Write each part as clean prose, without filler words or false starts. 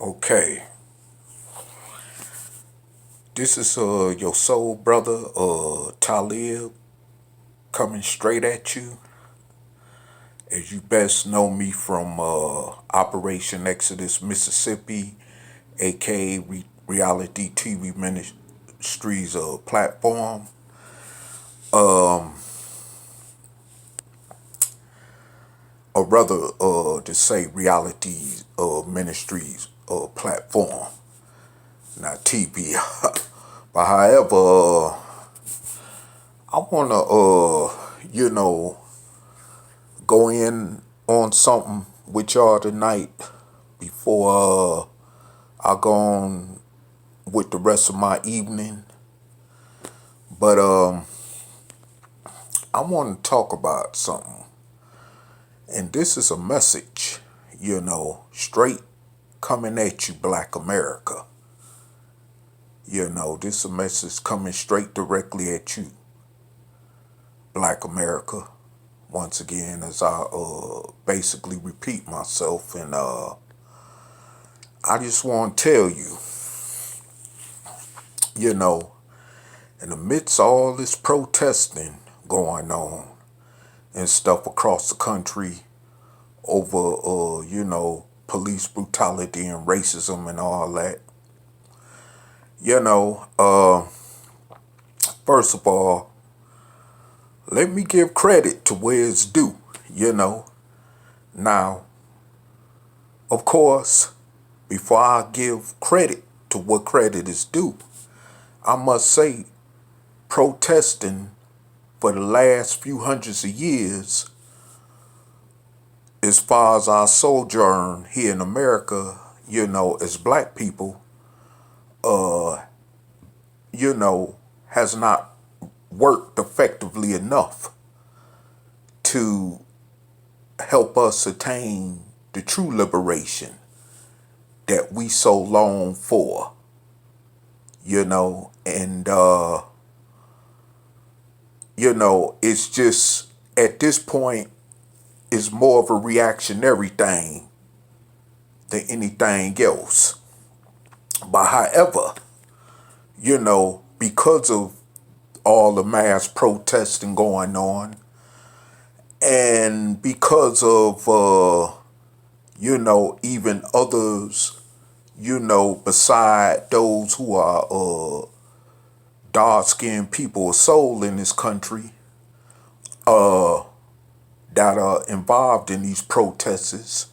Okay, this is your soul brother Talib coming straight at you. As you best know me from Operation Exodus Mississippi, aka Reality TV Ministries platform. Or rather, to say Reality Ministries platform, not TV. But however, I wanna go in on something with y'all tonight before I go on with the rest of my evening. But I want to talk about something, and this is a message, straight coming at you, Black America. This is a message coming straight directly at you, Black America. Once again, as I basically repeat myself, and I just want to tell you, in the midst of all this protesting going on and stuff across the country over, police brutality and racism and all that, first of all, let me give credit to where it's due, Now, of course, before I give credit to what credit is due, I must say protesting for the last few hundreds of years, as far as our sojourn here in America, as black people, has not worked effectively enough to help us attain the true liberation that we so long for, and it's just at this point it's more of a reactionary thing than anything else. But however, because of all the mass protesting going on, and because of even others, beside those who are dark-skinned people of soul in this country, that are involved in these protests,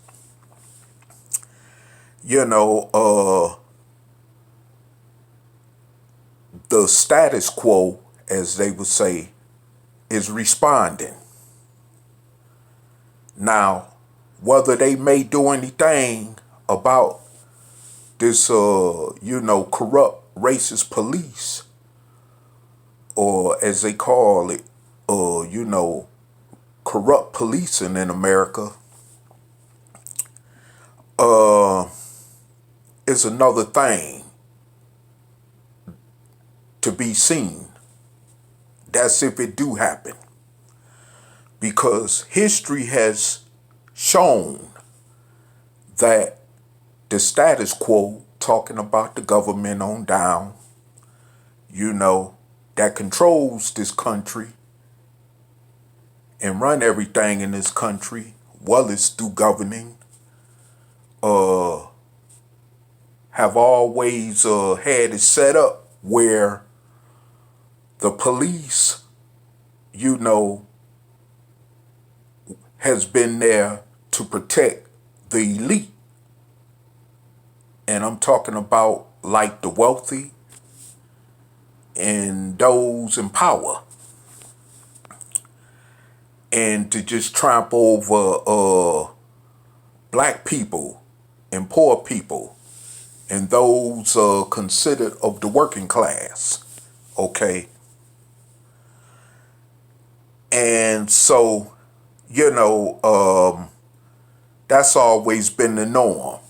the status quo, as they would say, is responding. Now, whether they may do anything about this, corrupt racist police, or as they call it, corrupt policing in America, is another thing to be seen. That's if it do happen. Because history has shown that the status quo, talking about the government on down, that controls this country and run everything in this country, well as through governing, have always had it set up where the police, has been there to protect the elite. And I'm talking about like the wealthy and those in power. And to just trample over black people and poor people and those considered of the working class. Okay. And so, that's always been the norm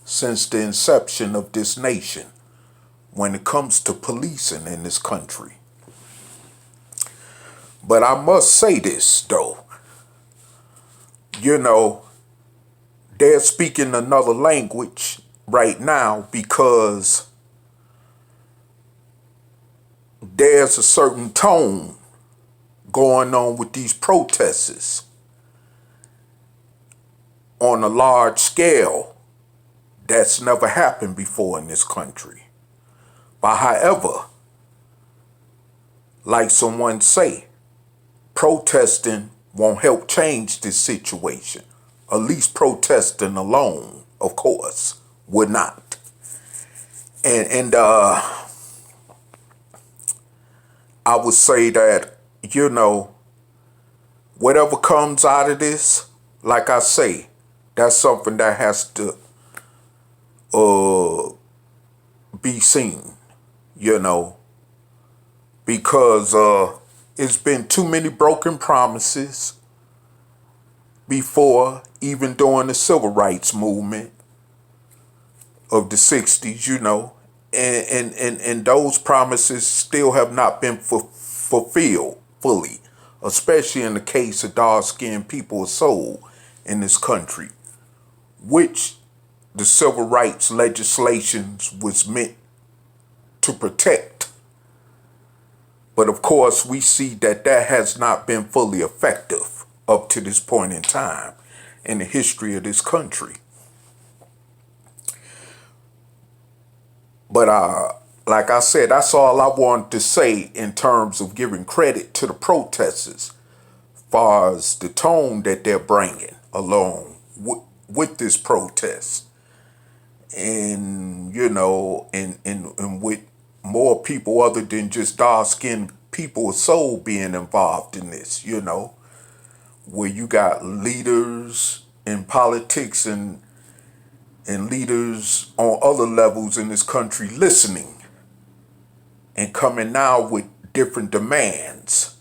since the inception of this nation when it comes to policing in this country. But I must say this, though. They're speaking another language right now because there's a certain tone going on with these protests on a large scale that's never happened before in this country. But however, like someone say, protesting won't help change this situation. At least protesting alone, of course, would not. And I would say that, whatever comes out of this, like I say, that's something that has to be seen, because it's been too many broken promises before, even during the civil rights movement of the 60s, and those promises still have not been fulfilled fully, especially in the case of dark-skinned people of soul in this country, which the civil rights legislations was meant to protect. But of course, we see that has not been fully effective up to this point in time in the history of this country. But like I said, that's all I wanted to say in terms of giving credit to the protesters, far as the tone that they're bringing along with this protest. And, and with more people other than just dark-skinned people of soul being involved in this, where you got leaders in politics and leaders on other levels in this country listening and coming now with different demands,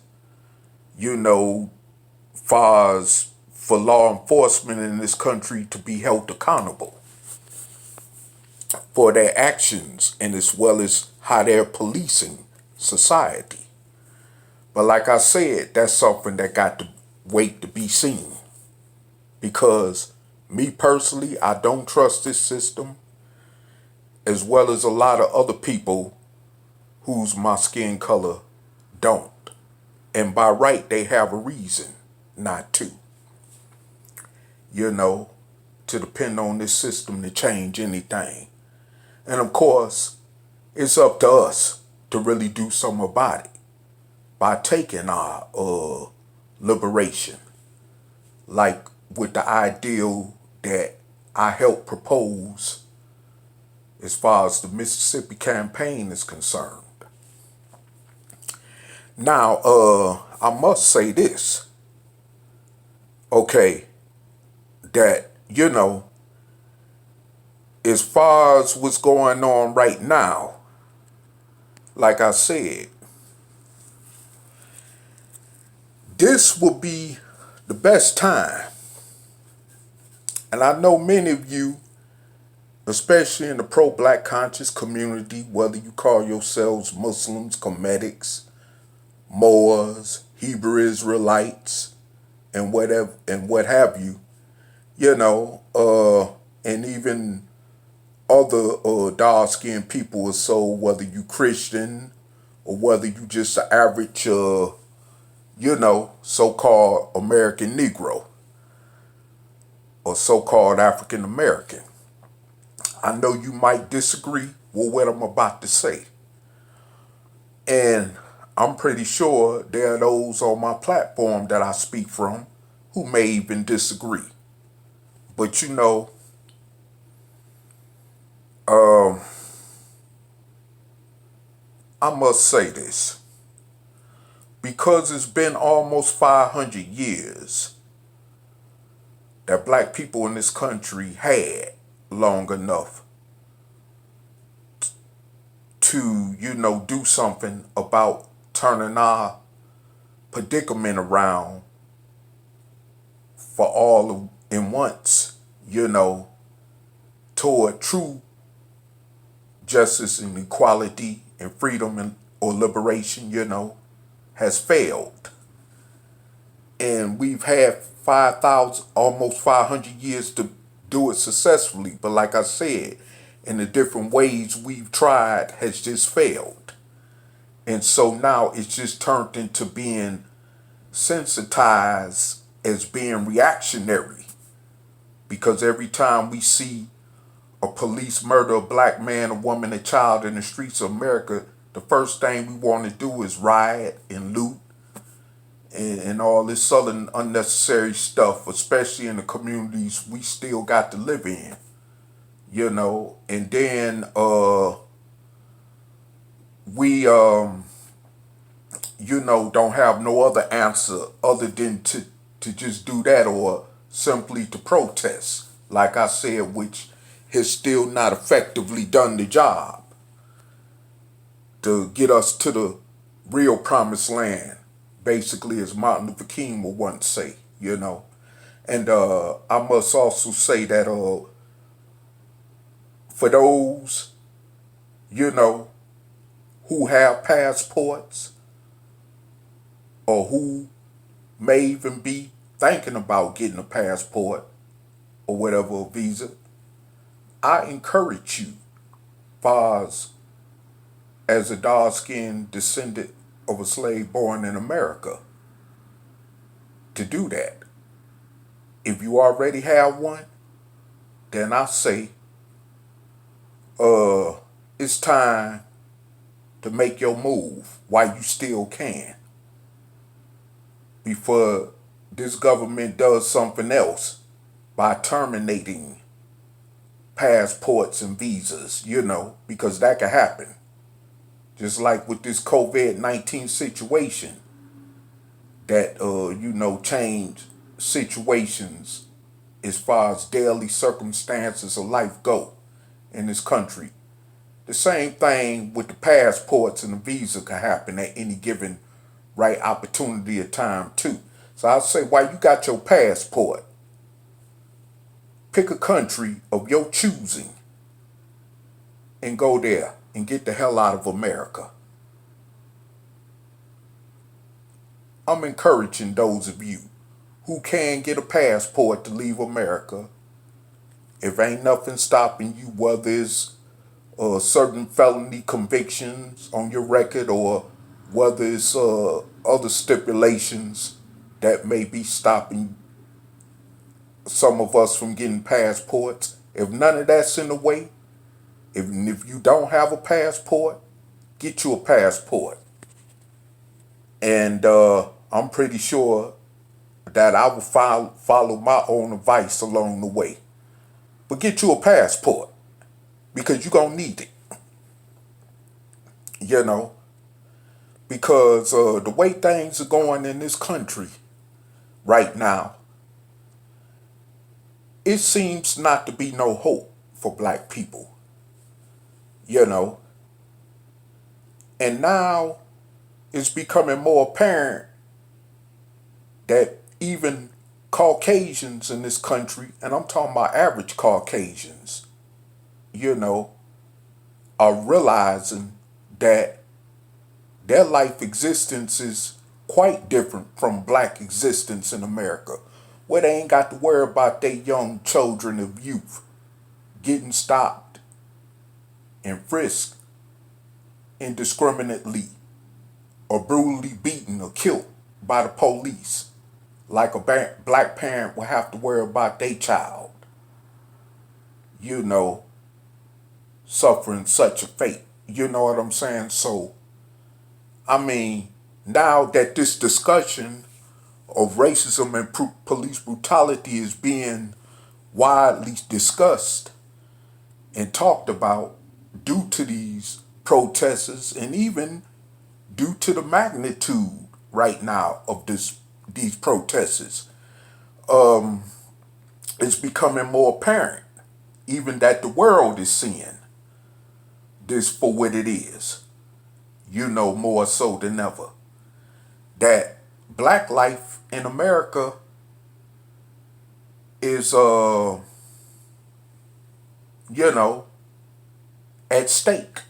far as for law enforcement in this country to be held accountable for their actions and as well as how they're policing society. But like I said, that's something that got to wait to be seen. Because me personally, I don't trust this system, as well as a lot of other people whose my skin color don't. And by right, they have a reason not to. To depend on this system to change anything. And of course, it's up to us to really do something about it by taking our liberation. Like with the ideal that I helped propose as far as the Mississippi campaign is concerned. Now, I must say this, okay, that, as far as what's going on right now, like I said, this will be the best time. And I know many of you, especially in the pro-black conscious community, whether you call yourselves Muslims, Comedics, Moors, Hebrew Israelites, and whatever and what have you, and even other dark-skinned people or so, whether you Christian or whether you just an average, so-called American Negro or so-called African American. I know you might disagree with what I'm about to say. And I'm pretty sure there are those on my platform that I speak from who may even disagree. But I must say this. Because it's been almost 500 years that black people in this country had long enough to, do something about turning our predicament around for all in once, toward true justice and equality and freedom or liberation, has failed. And we've had 5,000, almost 500 years to do it successfully. But like I said, in the different ways we've tried has just failed. And so now it's just turned into being sensitized as being reactionary. Because every time we see a police murder a black man, a woman, a child in the streets of America, the first thing we want to do is riot and loot and all this other unnecessary stuff, especially in the communities we still got to live in, and then we don't have no other answer other than to just do that or simply to protest, like I said, which has still not effectively done the job to get us to the real promised land, basically, as Martin Luther King would once say. And I must also say that for those, who have passports or who may even be thinking about getting a passport or whatever, a visa, I encourage you, as a dark-skinned descendant of a slave born in America, to do that. If you already have one, then I say, it's time to make your move while you still can, before this government does something else by terminating passports and visas, because that could happen. Just like with this COVID-19 situation that, changed situations as far as daily circumstances of life go in this country. The same thing with the passports and the visa could happen at any given right opportunity of time too. So I'll say, while you got your passport, pick a country of your choosing and go there and get the hell out of America. I'm encouraging those of you who can get a passport to leave America. If ain't nothing stopping you, whether it's certain felony convictions on your record or whether it's other stipulations that may be stopping some of us from getting passports. If none of that's in the way, if you don't have a passport, get you a passport. And I'm pretty sure that I will follow my own advice along the way. But get you a passport, because you're going to need it. Because the way things are going in this country right now, it seems not to be no hope for black people. And now it's becoming more apparent that even Caucasians in this country, and I'm talking about average Caucasians, are realizing that their life existence is quite different from black existence in America, where they ain't got to worry about their young children of youth getting stopped and frisked indiscriminately or brutally beaten or killed by the police, like a black parent will have to worry about their child, suffering such a fate. You know what I'm saying? So, now that this discussion of racism and police brutality is being widely discussed and talked about due to these protests and even due to the magnitude right now of these protests, it's becoming more apparent even that the world is seeing this for what it is, more so than ever. That black life in America is, at stake,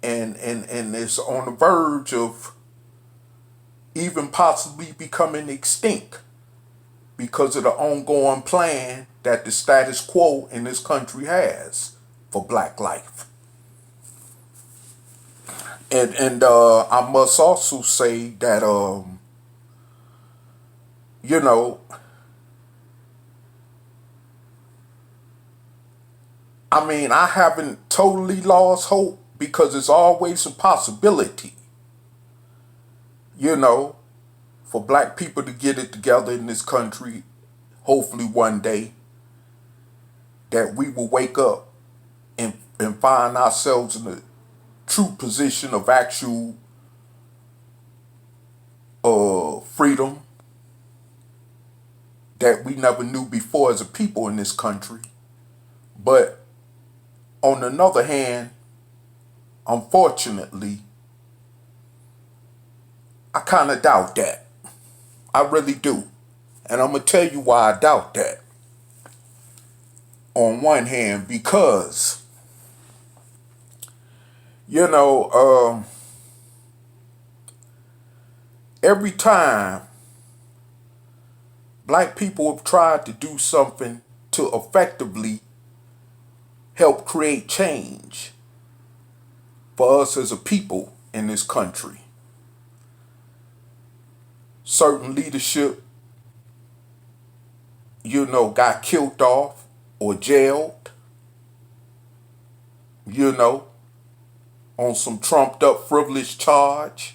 and it's on the verge of even possibly becoming extinct. because of the ongoing plan that the status quo in this country has for black life. And I must also say that you know, I mean, I haven't totally lost hope because it's always a possibility, you know, for black people to get it together in this country, hopefully one day, that we will wake up and find ourselves in a true position of actual freedom that we never knew before as a people in this country. But on another hand, unfortunately, I kind of doubt that. I really do. And I'm going to tell you why I doubt that. On one hand, because, you know, every time black people have tried to do something to effectively help create change for us as a people in this country, certain leadership, you know, got killed off or jailed, you know, on some trumped up frivolous charge.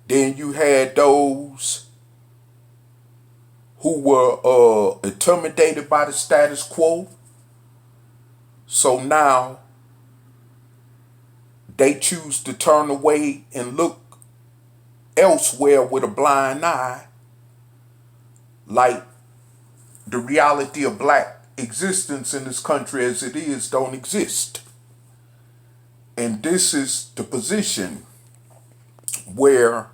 Then you had those who were intimidated by the status quo. So now they choose to turn away and look elsewhere with a blind eye, like the reality of black existence in this country as it is don't exist. And this is the position where,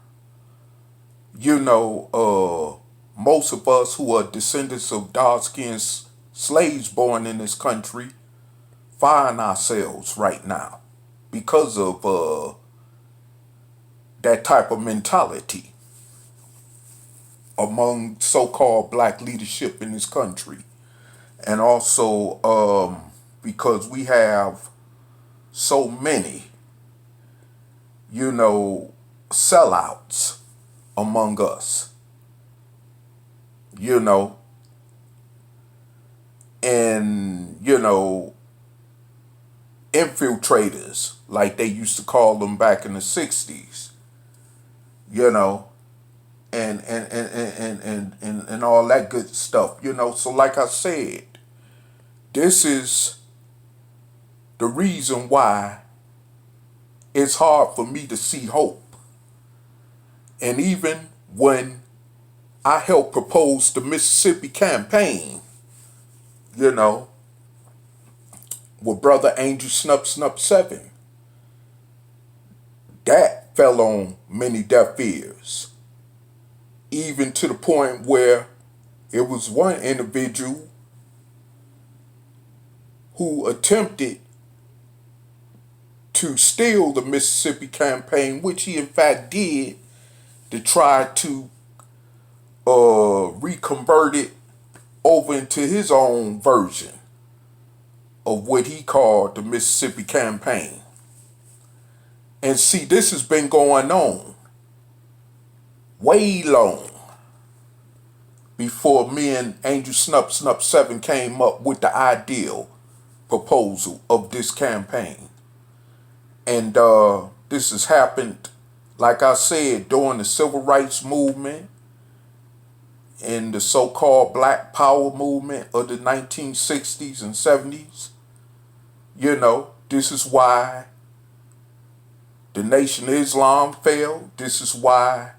you know, most of us who are descendants of dark-skinned slaves born in this country find ourselves right now because of that type of mentality among so-called black leadership in this country. And also because we have so many, you know, sellouts among us, you know, and, you know, infiltrators, like they used to call them back in the 60s, you know, and all that good stuff, you know. So like I said, this is the reason why it's hard for me to see hope. And even when I helped propose the Mississippi campaign, you know, with Brother Angel Snup Snup 7, that fell on many deaf ears. Even to the point where it was one individual who attempted to steal the Mississippi campaign, which he in fact did, to try to reconvert it over into his own version of what he called the Mississippi campaign. And see, this has been going on way long before me and Angel Snup Snup 7 came up with the ideal proposal of this campaign. And this has happened, like I said, during the civil rights movement and the so-called Black Power movement of the 1960s and 70s. You know, this is why the Nation of Islam failed. This is why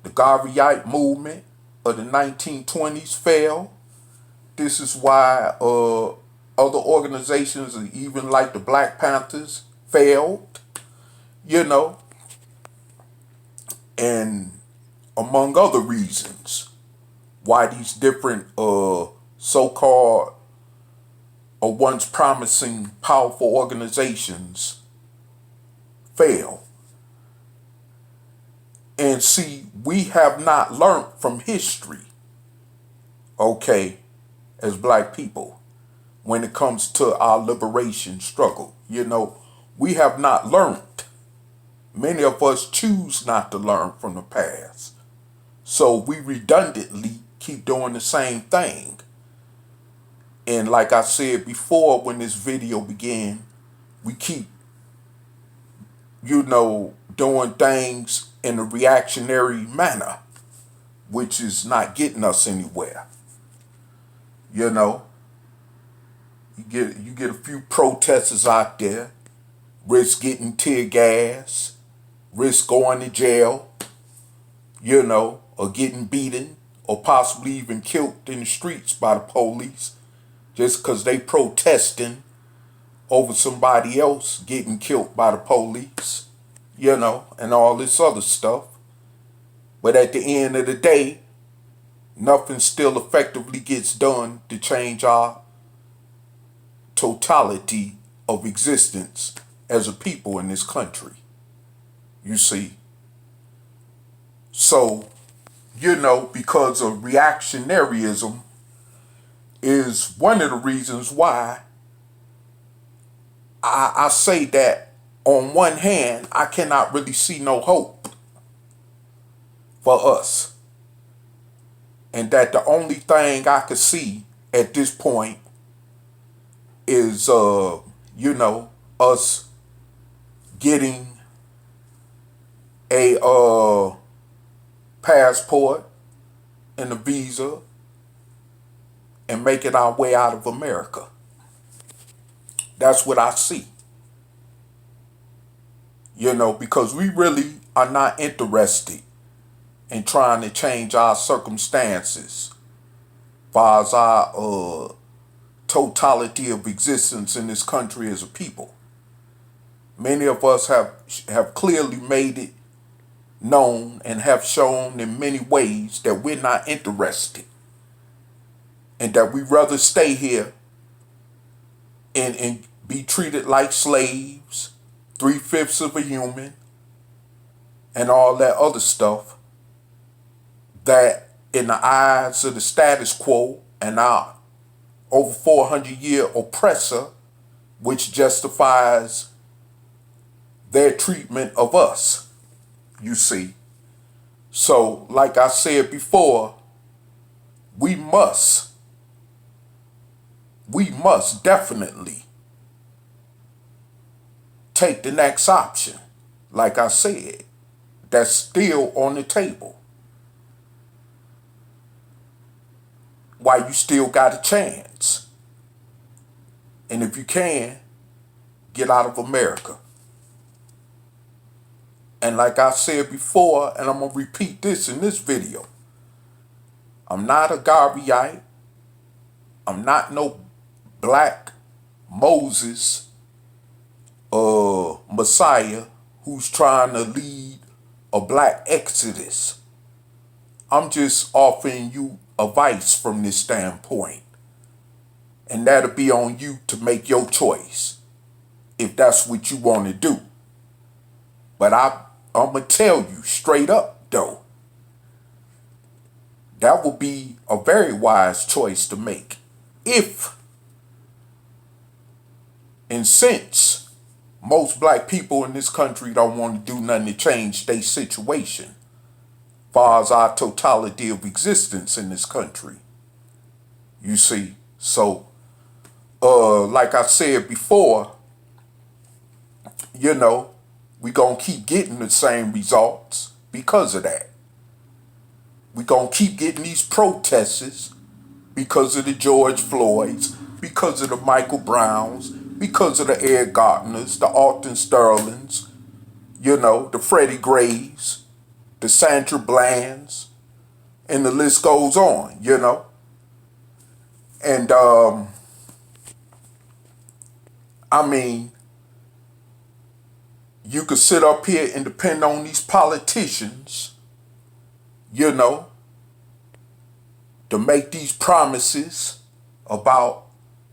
the Garveyite movement of the 1920s failed. This is why other organizations, even like the Black Panthers, failed, you know, and among other reasons why these different so-called or once promising powerful organizations fail. And see, we have not learned from history, okay, as black people, when it comes to our liberation struggle. We have not learned. Many of us choose not to learn from the past. So we redundantly keep doing the same thing. And like I said before when this video began, we keep, doing things in a reactionary manner, which is not getting us anywhere. You know, you get a few protesters out there, risk getting tear gas, risk going to jail, or getting beaten, or possibly even killed in the streets by the police, just because they protesting over somebody else getting killed by the police, and all this other stuff. But at the end of the day, nothing still effectively gets done to change our totality of existence as a people in this country. You see? So, because of reactionaryism is one of the reasons why I say that on one hand, I cannot really see no hope for us. And that the only thing I could see at this point is, us getting a passport and a visa and making our way out of America. That's what I see. Because we really are not interested in trying to change our circumstances as far as our totality of existence in this country as a people. Many of us have clearly made it known and have shown in many ways that we're not interested and that we'd rather stay here and be treated like slaves, 3/5 of a human, and all that other stuff that in the eyes of the status quo and our over 400-year oppressor, which justifies their treatment of us, you see. So, like I said before, we must definitely take the next option, like I said, that's still on the table. While you still got a chance. And if you can, get out of America. And like I said before, and I'm going to repeat this in this video, I'm not a Garveyite. I'm not no black Moses Messiah who's trying to lead a black exodus. I'm just offering you advice from this standpoint. And that'll be on you to make your choice if that's what you want to do. But I'm going to tell you straight up, though, that would be a very wise choice to make. If, and since most black people in this country don't want to do nothing to change their situation, as far as our totality of existence in this country, you see. So, like I said before, we gonna keep getting the same results because of that. We gonna keep getting these protests because of the George Floyds, because of the Michael Browns, because of the Eric Garners, the Alton Sterlings, the Freddie Grays, the Sandra Blands, and the list goes on, And, I mean, you could sit up here and depend on these politicians, to make these promises about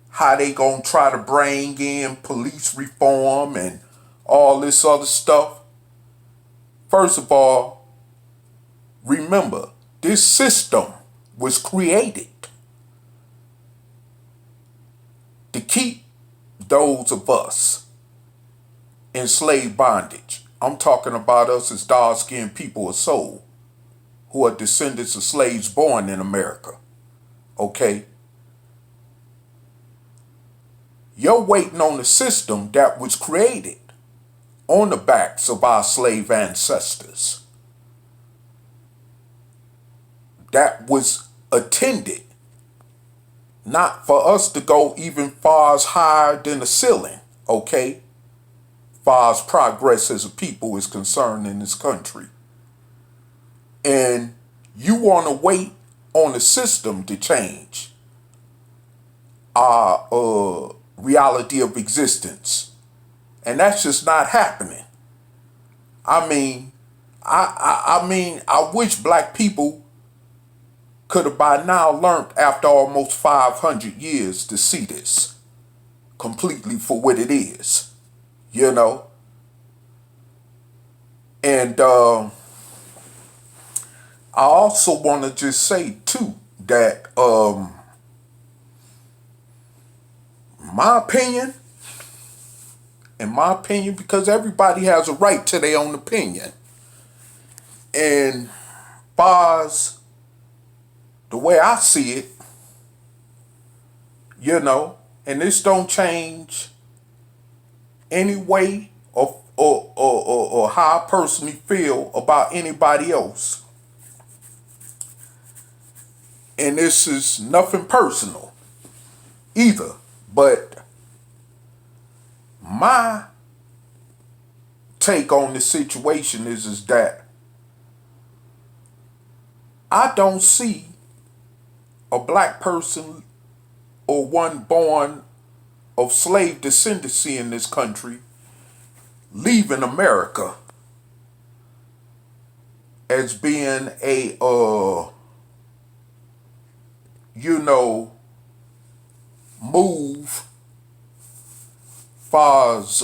how they gonna try to bring in police reform and all this other stuff. First of all, Remember, this system was created to keep those of us in slave bondage. I'm talking about us as dark-skinned people of soul who are descendants of slaves born in America. Okay? You're waiting on the system that was created on the backs of our slave ancestors, that was attended not for us to go even far as higher than the ceiling, okay? Far as progress as a people is concerned in this country. And you want to wait on the system to change our reality of existence. And that's just not happening. I mean, I wish black people could have by now learned after almost 500 years to see this completely for what it is, you know? And I also want to just say too that in my opinion, because everybody has a right to their own opinion, and far as the way I see it, you know, and this don't change any way or how I personally feel about anybody else. And this is nothing personal either, but my take on the situation is that I don't see a black person or one born of slave descendancy in this country leaving America as being a move far as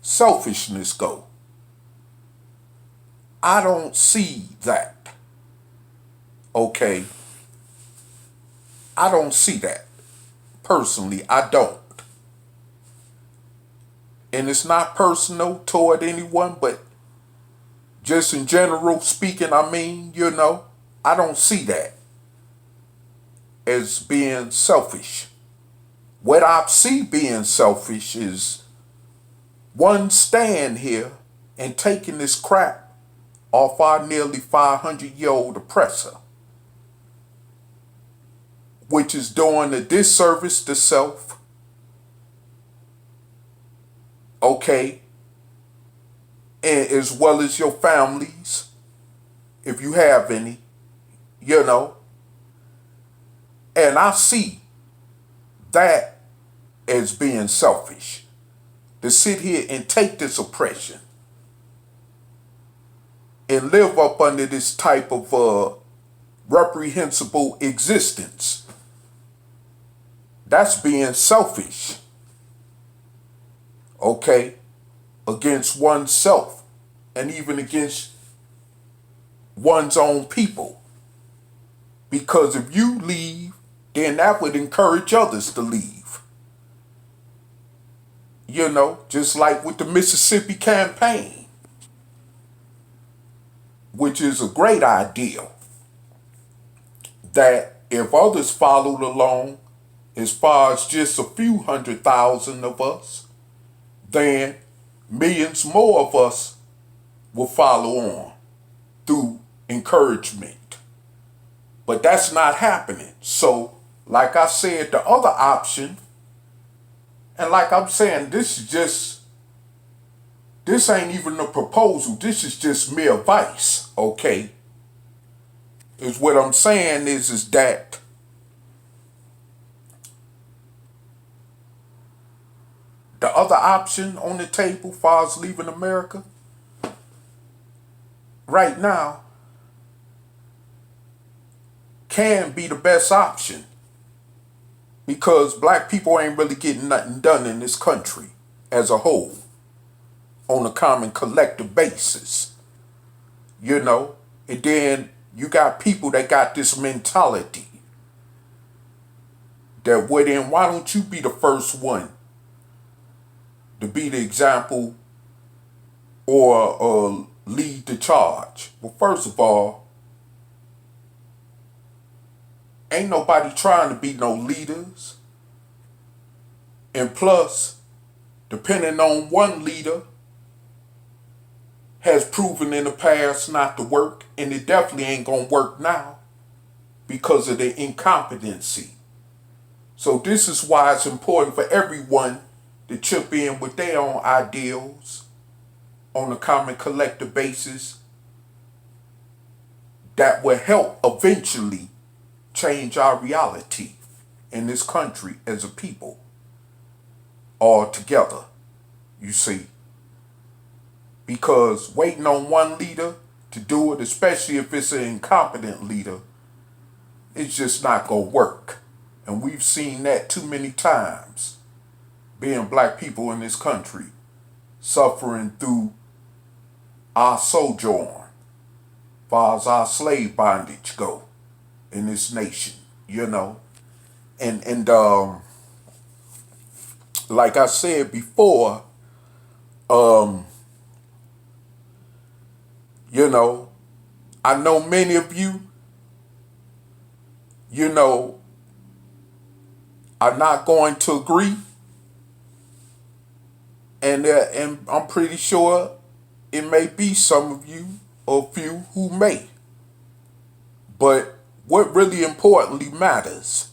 selfishness go. I don't see that. Okay, I don't see that. Personally, I don't. And it's not personal toward anyone, but just in general speaking, I don't see that as being selfish. What I see being selfish is one staying here and taking this crap off our nearly 500-year-old oppressor, which is doing a disservice to self, okay, and as well as your families, if you have any, and I see that as being selfish, to sit here and take this oppression and live up under this type of reprehensible existence. That's being selfish, okay, against oneself and even against one's own people. Because if you leave, then that would encourage others to leave. Just like with the Mississippi campaign, which is a great idea, that if others followed along, as far as just a few 100,000 of us, then millions more of us will follow on through encouragement. But that's not happening. So, like I said, the other option, and like I'm saying, this ain't even a proposal. This is just mere advice, okay? Is what I'm saying is that the other option on the table as far as leaving America right now can be the best option, because black people ain't really getting nothing done in this country as a whole on a common collective basis. you know. And then you got people that got this mentality that, well, then why don't you be the first one to be the example or lead the charge? Well, first of all, ain't nobody trying to be no leaders. And plus, depending on one leader, has proven in the past not to work, and it definitely ain't gonna work now because of the incompetency. So this is why it's important for everyone to chip in with their own ideals on a common collective basis that will help eventually change our reality in this country as a people all together, you see. Because waiting on one leader to do it, especially if it's an incompetent leader, it's just not going to work. And we've seen that too many times, being black people in this country, suffering through our sojourn, as far as our slave bondage go in this nation, you know. And like I said before, you know, I know many of you, you know, are not going to agree. And I'm pretty sure it may be some of you or few who may. But what really importantly matters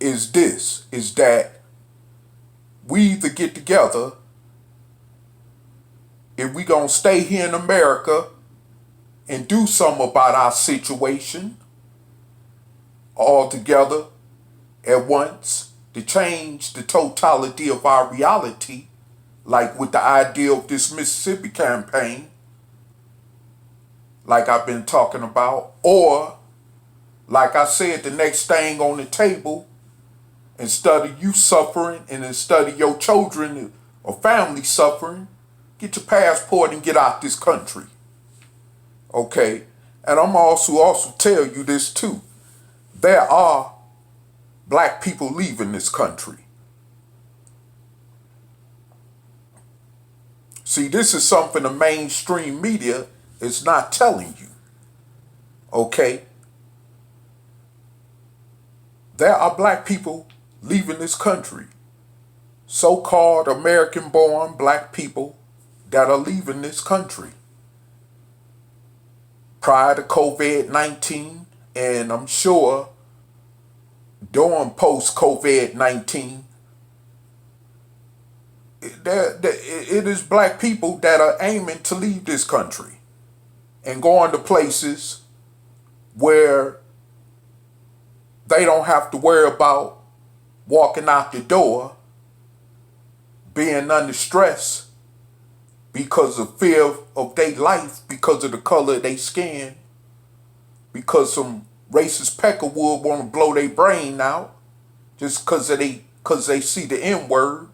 is this, is that we either get together, if we gonna stay here in America and do something about our situation all together at once to change the totality of our reality, like with the idea of this Mississippi campaign, like I've been talking about, or like I said, the next thing on the table, instead of you suffering and instead of your children or family suffering, get your passport and get out this country. Okay? And I'm also tell you this too. There are black people leaving this country. See, this is something the mainstream media is not telling you. Okay? There are black people leaving this country. So-called American-born black people that are leaving this country. Prior to COVID-19, and I'm sure during post-COVID-19, it is black people that are aiming to leave this country and going to places where they don't have to worry about walking out the door being under stress because of fear of their life, because of the color of their skin, because some racist peckerwood want to blow their brain out just because they see the N-word,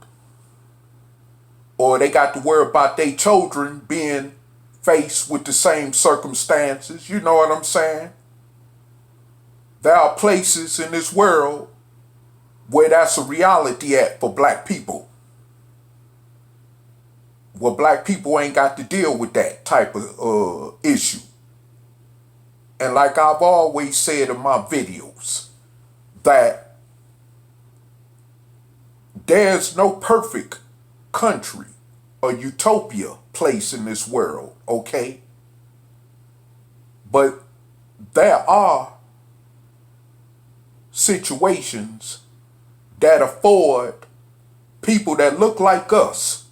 or they got to worry about their children being faced with the same circumstances. You know what I'm saying? There are places in this world where that's a reality at for black people, where black people ain't got to deal with that type of issue. And like I've always said in my videos, that there's no perfect country or utopia place in this world, okay? But there are situations that afford people that look like us,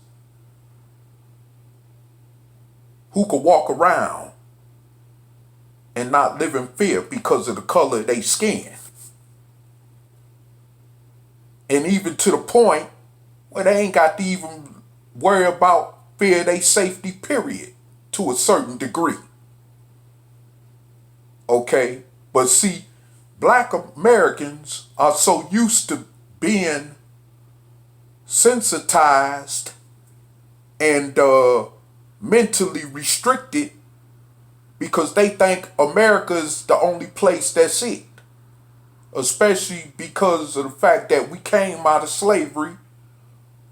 who could walk around and not live in fear because of the color of their skin. And even to the point where they ain't got to even worry about fear of their safety, period, to a certain degree. Okay? But see, black Americans are so used to being sensitized and mentally restricted because they think America is the only place that's it. Especially because of the fact that we came out of slavery,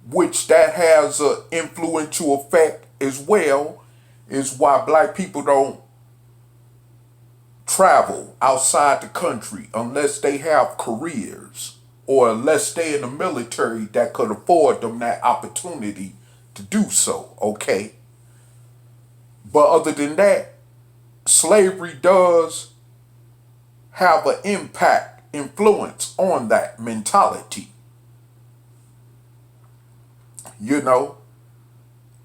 which that has an influential effect as well, is why black people don't travel outside the country unless they have careers or unless they're in the military that could afford them that opportunity to do so, okay? But other than that, slavery does have an influence on that mentality. You know,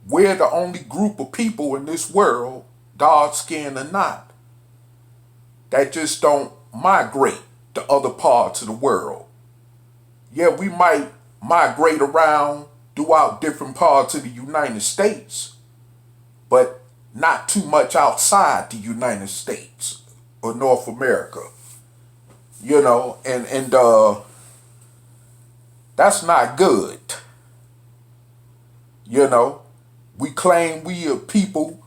we're the only group of people in this world, dark skinned or not, that just don't migrate to other parts of the world. Yeah, we might migrate around throughout different parts of the United States, but not too much outside the United States or North America. You know, and that's not good. You know, we claim we are people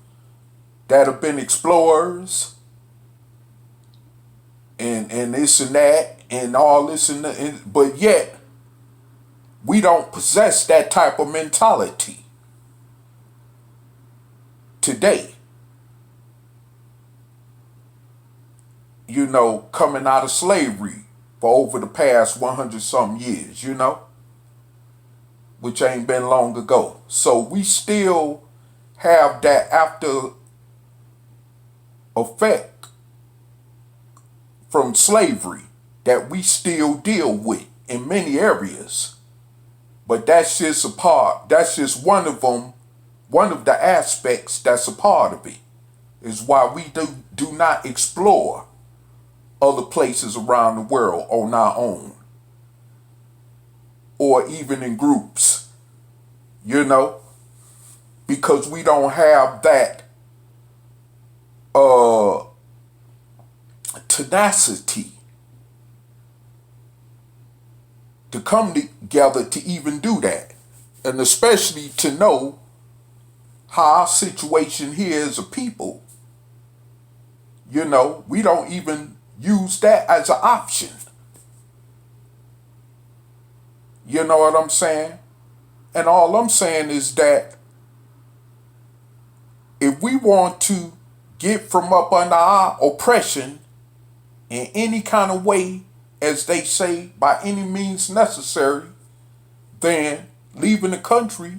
that have been explorers and this and that and all this and that, but yet we don't possess that type of mentality today. You know, coming out of slavery for over the past 100 some years, you know, which ain't been long ago. So we still have that after effect from slavery that we still deal with in many areas. But that's just a part, that's just one of them, one of the aspects that's a part of it, is why we do not explore other places around the world on our own, or even in groups, you know, because we don't have that tenacity to come together to even do that, and especially to know how our situation here as a people, you know, we don't even use that as an option. You know what I'm saying? And all I'm saying is that if we want to get from up under our oppression in any kind of way, as they say, by any means necessary, then leaving the country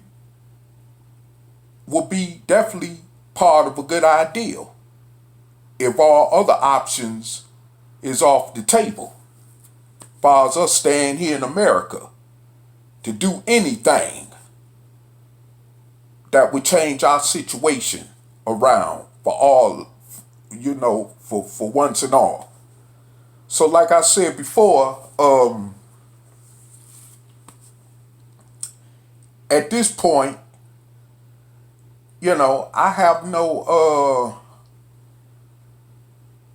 will be definitely part of a good idea if all other options is off the table. As far as us staying here in America to do anything that would change our situation around for all, you know, for once and all. So like I said before, at this point, you know, I have no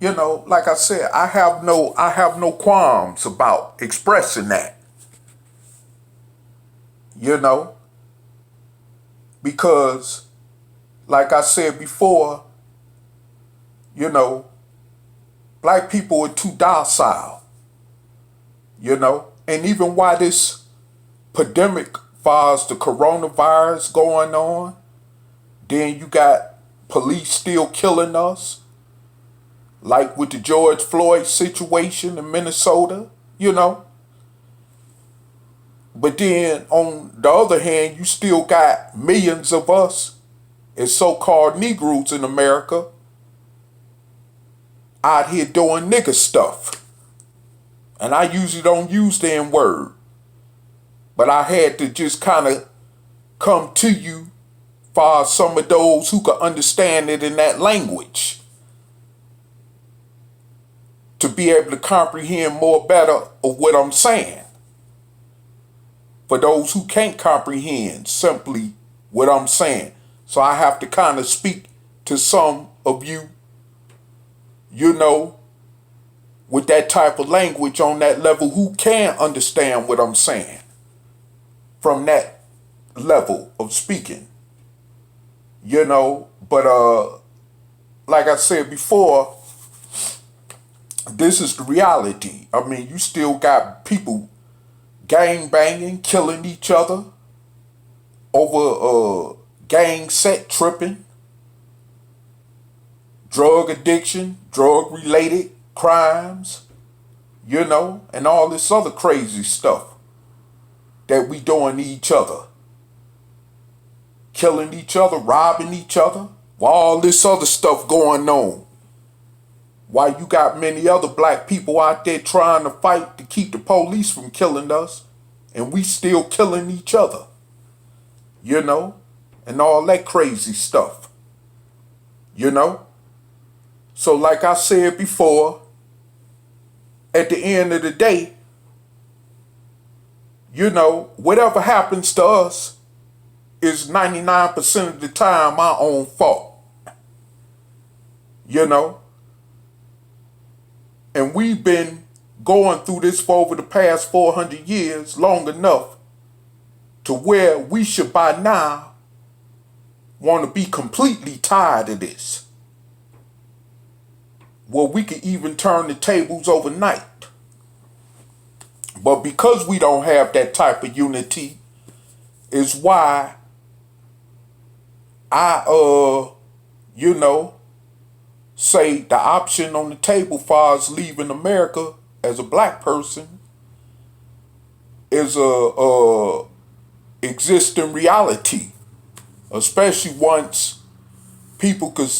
you know, like I said, I have no qualms about expressing that. You know, because like I said before, you know, black people are too docile, you know, and even while this pandemic, far as the coronavirus going on, then you got police still killing us, like with the George Floyd situation in Minnesota, you know. But then on the other hand, you still got millions of us as so-called Negroes in America out here doing nigger stuff. And I usually don't use the N-word, but I had to just kind of come to you for some of those who could understand it in that language, to be able to comprehend more better of what I'm saying. For those who can't comprehend simply what I'm saying. So I have to kind of speak to some of you, you know, with that type of language on that level who can understand what I'm saying from that level of speaking. But like I said before, this is the reality. I mean, you still got people gang banging, killing each other over gang set tripping, drug addiction, drug related crimes, and all this other crazy stuff that we doing to each other. Killing each other, robbing each other, all this other stuff going on. While you got many other black people out there trying to fight to keep the police from killing us, and we still killing each other. And all that crazy stuff. So like I said before, at the end of the day, whatever happens to us is 99% of the time our own fault. And we've been going through this for over the past 400 years, long enough to where we should by now want to be completely tired of this. Well, we could even turn the tables overnight. But because we don't have that type of unity is why I, say the option on the table for us leaving America as a black person is a existing reality, especially once people could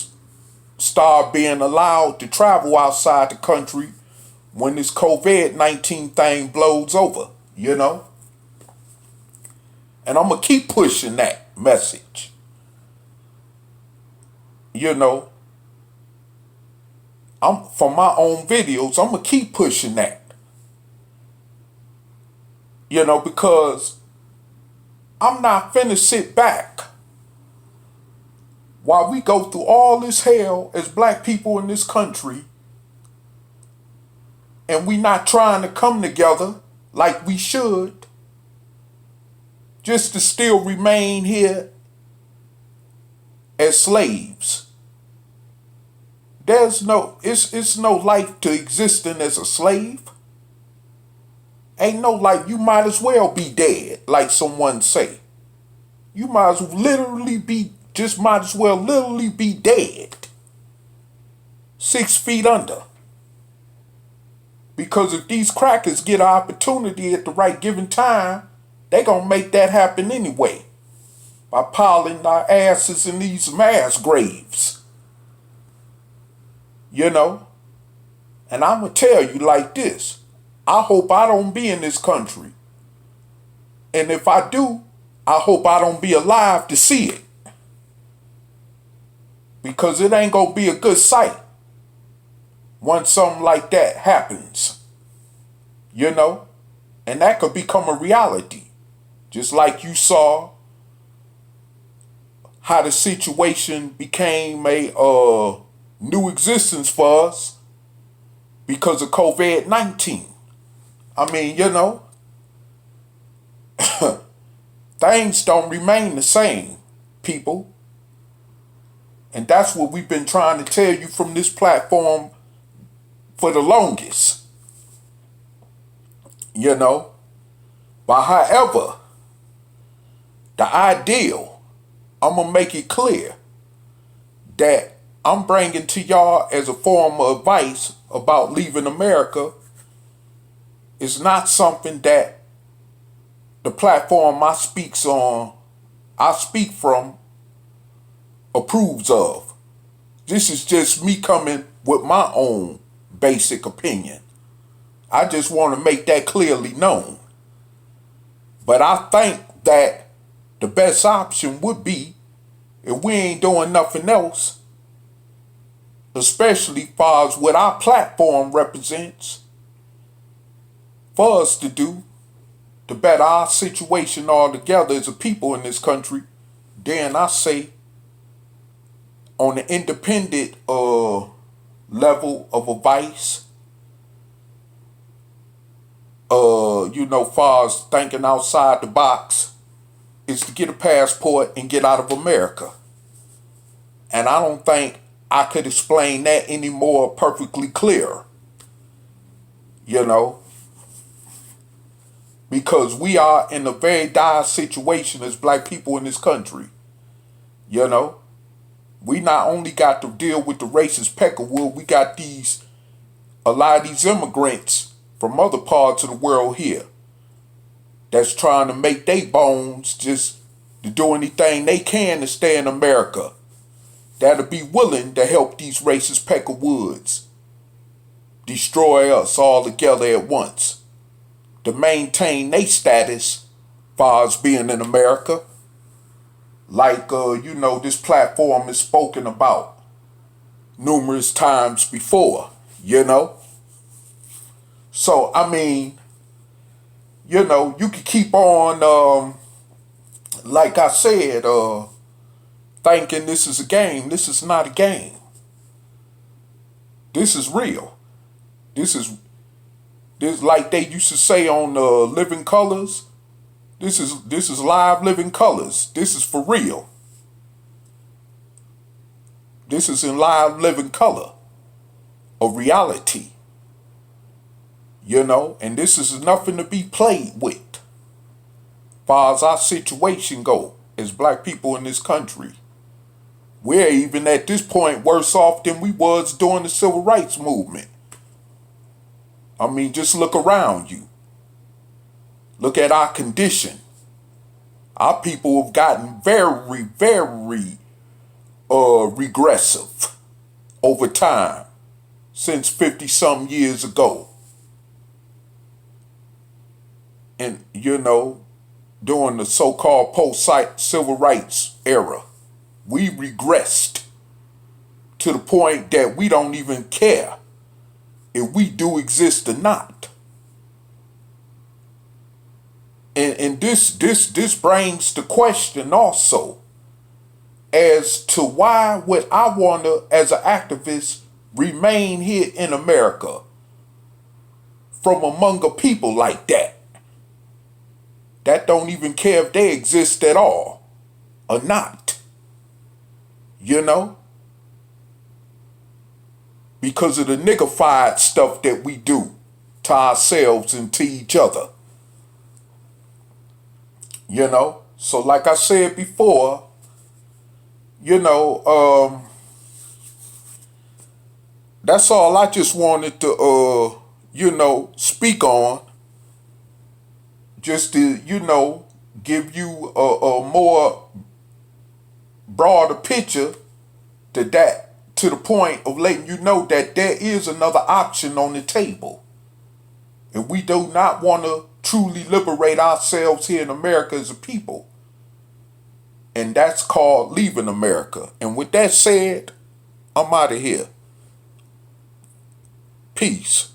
start being allowed to travel outside the country when this COVID-19 thing blows over, And I'm going to keep pushing that message. I'm for my own videos, I'm going to keep pushing that. Because I'm not finna sit back while we go through all this hell as black people in this country and we not trying to come together like we should just to still remain here as slaves. It's no life to existing as a slave. Ain't no life. You might as well be dead, like someone say. You might as well literally be dead. 6 feet under. Because if these crackers get an opportunity at the right given time, they gonna make that happen anyway. By piling our asses in these mass graves. And I'm going to tell you like this. I hope I don't be in this country. And if I do, I hope I don't be alive to see it. Because it ain't going to be a good sight once something like that happens. And that could become a reality. Just like you saw how the situation became a new existence for us because of COVID-19. I mean, things don't remain the same, people. And that's what we've been trying to tell you from this platform for the longest. But however, the ideal, I'm going to make it clear that I'm bringing to y'all as a form of advice about leaving America is not something that the platform I speak from approves of. This is just me coming with my own basic opinion. I just want to make that clearly known. But I think that the best option would be, if we ain't doing nothing else, especially far as what our platform represents, for us to do to better our situation altogether as a people in this country, then I say on the independent level of advice, far as thinking outside the box, is to get a passport and get out of America. And I don't think I could explain that any more perfectly clear, you know, because we are in a very dire situation as black people in this country, you know. We not only got to deal with the racist Peckerwood, we got a lot of these immigrants from other parts of the world here that's trying to make their bones just to do anything they can to stay in America. That'll be willing to help these racist Peckerwoods destroy us all together at once to maintain their status far as being in America. Like, this platform is spoken about numerous times before, you know. So, I mean, you could keep on, like I said, thinking this is a game. This is not a game. This is real. This is like they used to say on Living Colors. This is live living colors. This is for real. This is in live living color, a reality. And this is nothing to be played with. Far as our situation go, as black people in this country, we're even at this point worse off than we was during the civil rights movement. I mean, just look around you. Look at our condition. Our people have gotten very, very regressive over time since 50-some years ago. And, during the so-called post-civil rights era, we regressed to the point that we don't even care if we do exist or not. And this brings the question also as to why would I want to, as an activist, remain here in America from among a people like that don't even care if they exist at all or not, because of the niggified stuff that we do to ourselves and to each other. So like I said before, that's all I just wanted to, speak on. Just to, give you a more broader picture to the point of letting you know that there is another option on the table. And we do not want to truly liberate ourselves here in America as a people. And that's called leaving America. And with that said, I'm out of here. Peace.